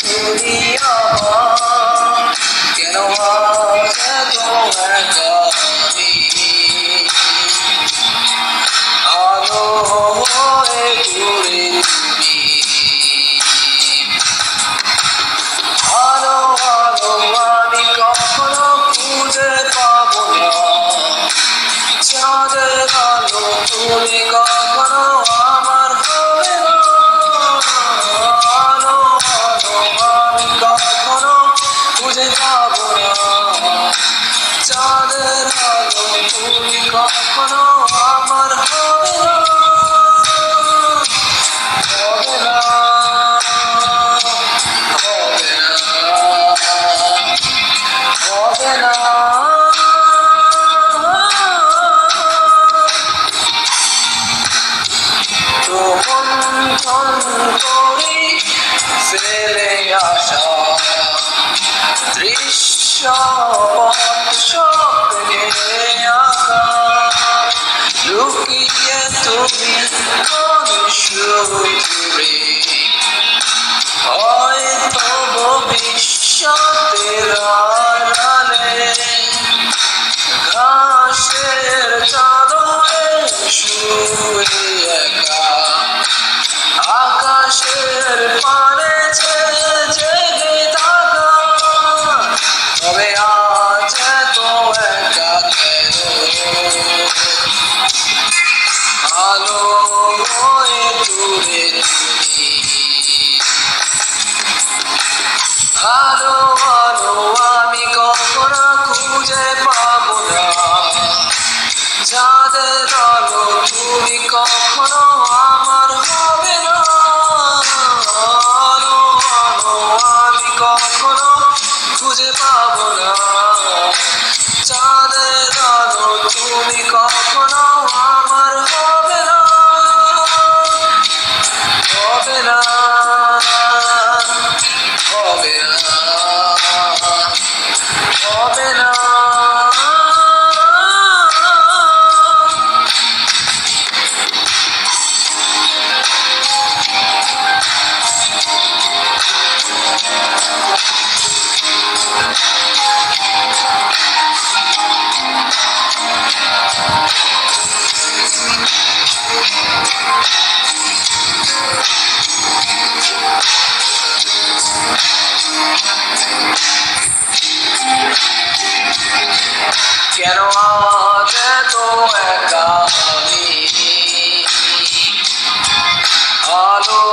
তুমি আমার, কেন আজ এত একা আমি? আলো হয়ে ঘুরে তুমি, আলো আলো আমি কখনো খুঁজে পাবো না। চাঁদের আলো তুমি কখনো আমার হবে না। আলো আলো আমি কখনো খুঁজে পাবো না। চাঁদের আলো তুমি কখনো আমার হবে না। হবে না, হবে না, হবে না। মন্থন করি ফেলে আসা দৃশ্য স্বপ্নে আঁকা, লুকিয়ে তুমি কোন সুদূরে, হয়তো ভবিষ্যতের আড়ালে ঘাসের চাদরে শুয়ে একা, আকাশের পানে জেগে থাকা। তবে আজ এত একা কেন? আলো হয়ে দূরে তুমি, আলো আলো আমি কখনো খুঁজে পাবো না। চাঁদের আলো তুমি কখনো আমার হবে না। আলো আলো আমি কখনো খুঁজে পাবো না। চাঁদের আলো তুমি কখনো আমার হবে না। হবে না, হবে না, হবে না। কেন আজ এত একা আমি? আলো